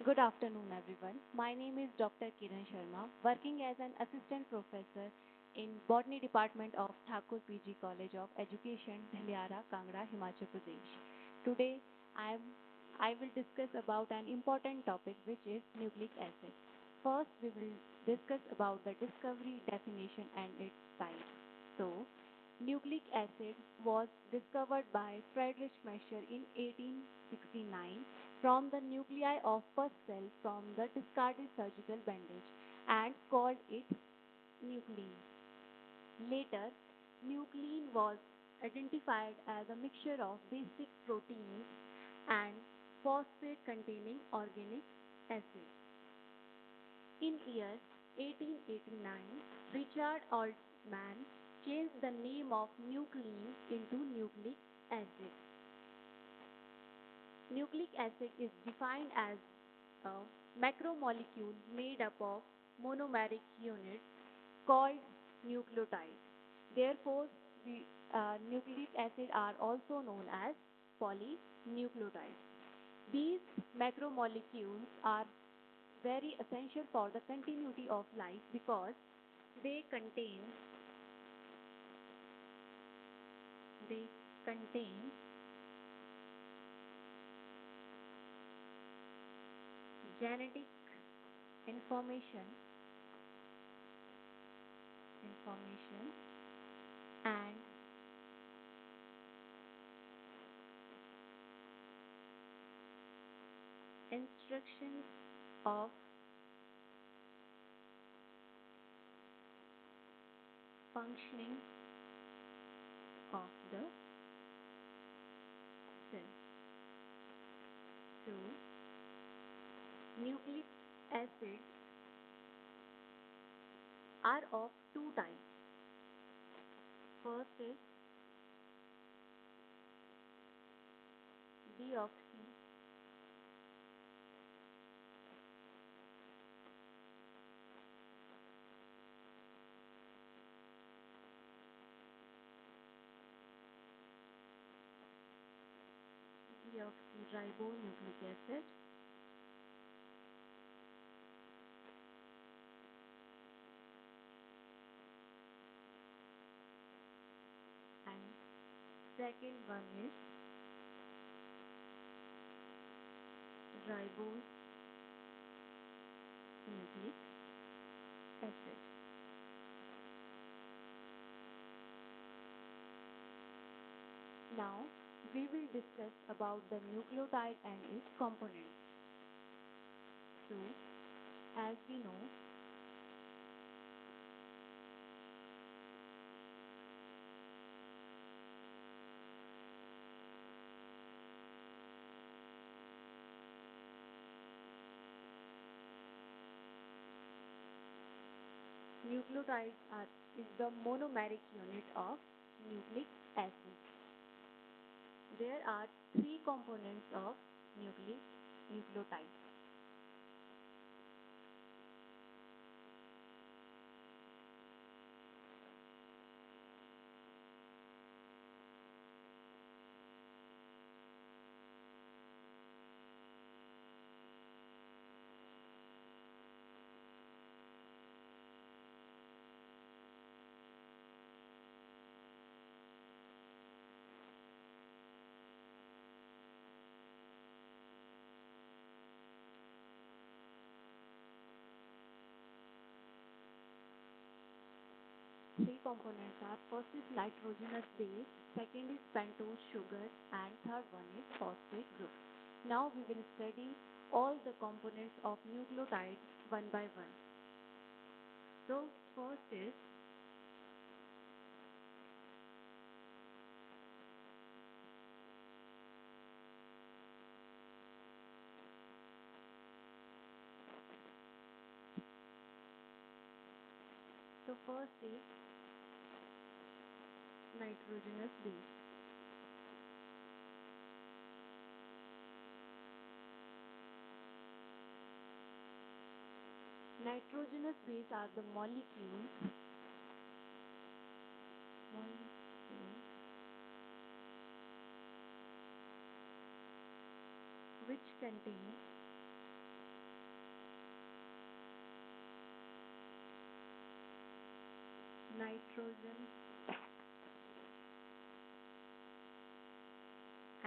Good afternoon, everyone. My name is Dr. Kiran Sharma, working as an assistant professor in Botany Department of Thakur PG College of Education, Dhaliara, Kangra, Himachal Pradesh. Today, I am I will discuss about an important topic, which is nucleic acid. First, we will discuss about the discovery, definition, and its types. So, nucleic acid was discovered by Friedrich Schmeichel in 1869 from the nuclei of first cell from the discarded surgical bandage and called it nuclein. Later, nuclein was identified as a mixture of basic proteins and phosphate containing organic acid. In year 1889, Richard Altman changed the name of nuclein into nucleic acid. Nucleic acid is defined as a macromolecule made up of monomeric units called nucleotide. Therefore, nucleic acid are also known as polynucleotides. These macromolecules are very essential for the continuity of life because they contain they contain genetic information information and instructions of functioning of the cell. So, nucleic acids are of two types. First is deoxyribonucleic acid and second one is ribonucleic acid. Now, we will discuss about the nucleotide and its components. So, as we know, nucleotides is the monomeric unit of nucleic acid. There are three components of nucleotides. Three components are: first is nitrogenous base, second is pentose sugar, and third one is phosphate group. Now we will study all the components of nucleotides one by one. So first is nitrogenous base. Nitrogenous base are the molecules which contain nitrogen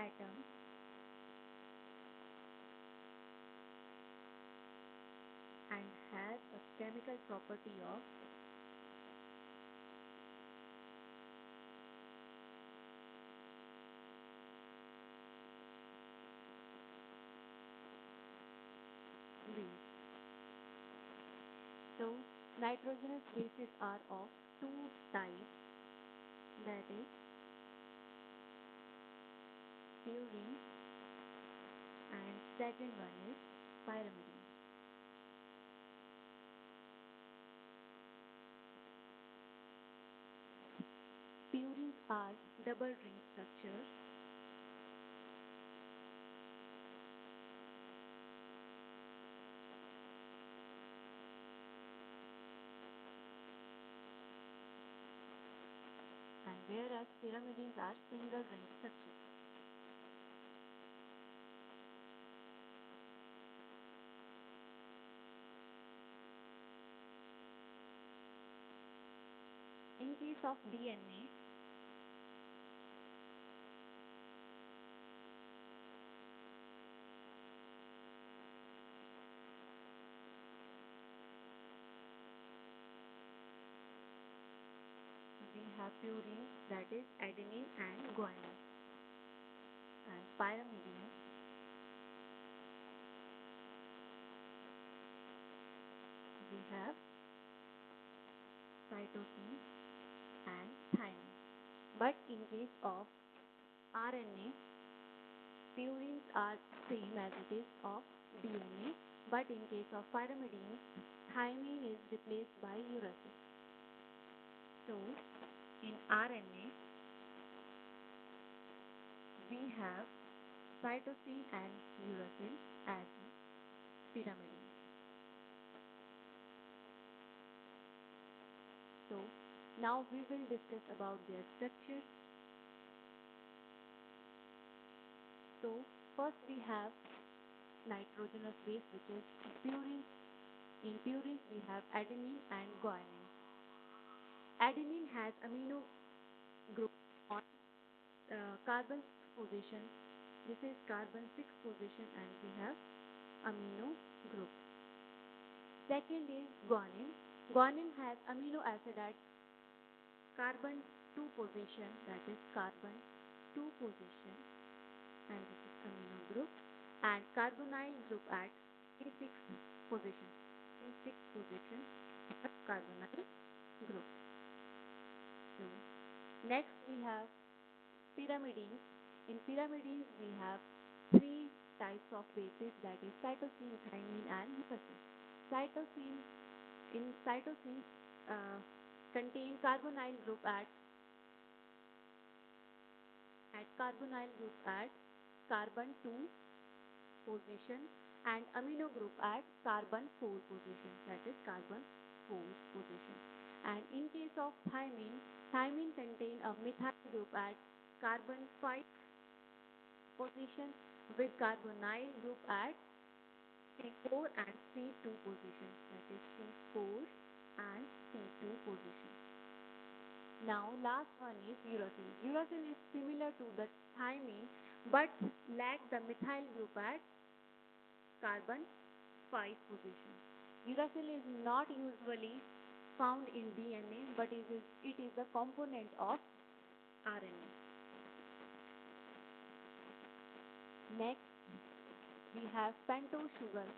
atom and has a chemical property of base. So nitrogenous bases are of two types, that is purine and second one is pyrimidine. Purines are double ring structures and whereas pyrimidines are single ring structures. In case of DNA, we have purines, that is adenine and guanine, and pyrimidine we have cytosine and thymine. But in case of RNA, purines are same as it is of DNA, but in case of pyrimidine, thymine is replaced by uracil. So in RNA, we have cytosine and uracil as pyrimidine. So now we will discuss about their structure. So first we have nitrogenous base, which is purine. In purines we have adenine and guanine. Adenine has amino group on carbon position. This is carbon 6 position and we have amino group. Second is guanine. Guanine has amino acid at carbon 2 position, that is carbon 2 position, and this is amino group, and carbonyl group at C6 position. C6 position carbonyl group. So next we have pyrimidines. In pyrimidines we have three types of bases, that is cytosine, thymine and uracil. Cytosine contain carbonyl group at carbonyl group at carbon 2 position and amino group at carbon 4 position, that is carbon 4 position. And in case of thymine, thymine contain a methyl group at carbon 5 position with carbonyl group at C4 and C2 position, that is C4 and C2 position. Now last one is uracil. Uracil is similar to the thymine but lack the methyl group at carbon 5 position. Uracil is not usually found in DNA but it is a component of RNA. Next we have pentose sugar.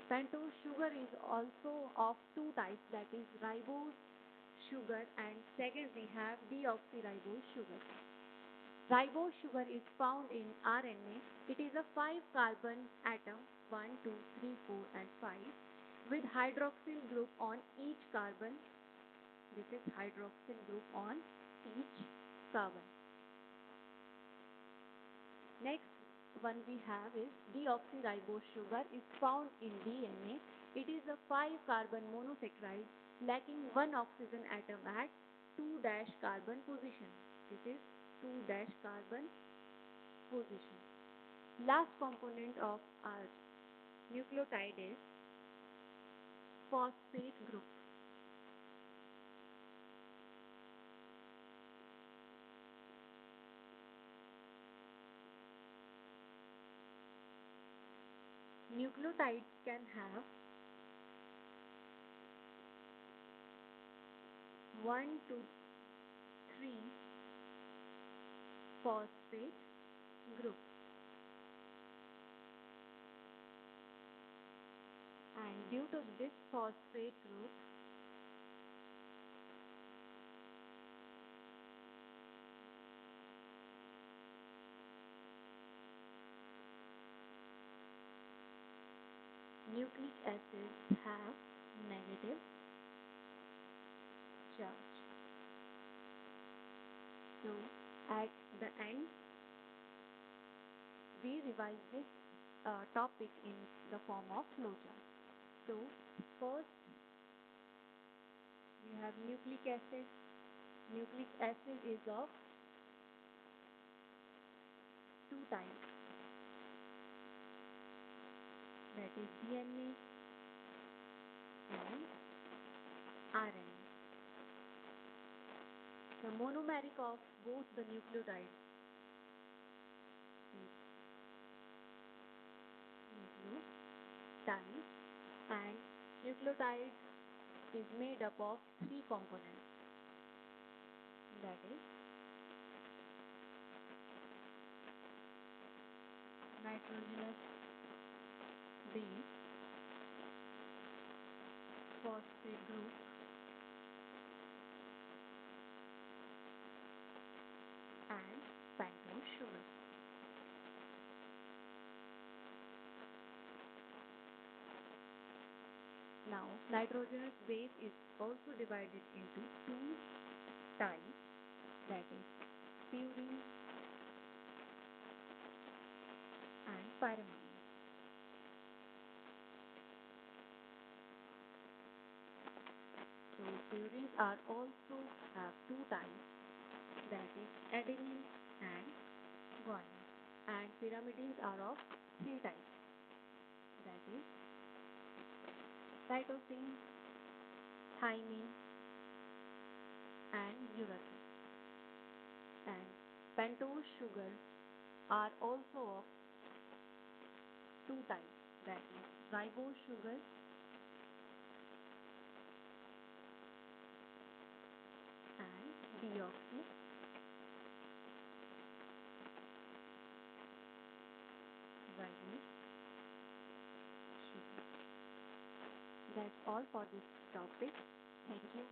Pentose sugar is also of two types, that is ribose sugar and second we have deoxyribose sugar. Ribose sugar is found in RNA. It is a 5 carbon atom, 1, 2, 3, 4 and 5 with hydroxyl group on each carbon. This is hydroxyl group on each carbon. Next one we have is deoxyribose sugar is found in DNA. It is a 5 carbon monosaccharide lacking 1 oxygen atom at 2' carbon position. This is 2' carbon position. Last component of our nucleotide is phosphate group. nucleotides can have 1 to 3 phosphate groups, and due to this phosphate group, nucleic acids have negative charge. So at the end, we revise this topic in the form of flowchart. So first we have nucleic acid. Nucleic acid is of two types, that is DNA and RNA. The monomeric of both the nucleotides is nucleotide, and nucleotide is made up of three components, that is nitrogenous base, phosphate group, and pentose sugar. Now, nitrogenous base is also divided into two types, that is purine and pyrimidine. So purines are also have two types, that is adenine and guanine, and pyrimidines are of three types, that is cytosine, thymine, and uracil. And pentose sugars are also of two types, that is ribose sugar and deoxyribonucleic. That's all for this topic. Thank you.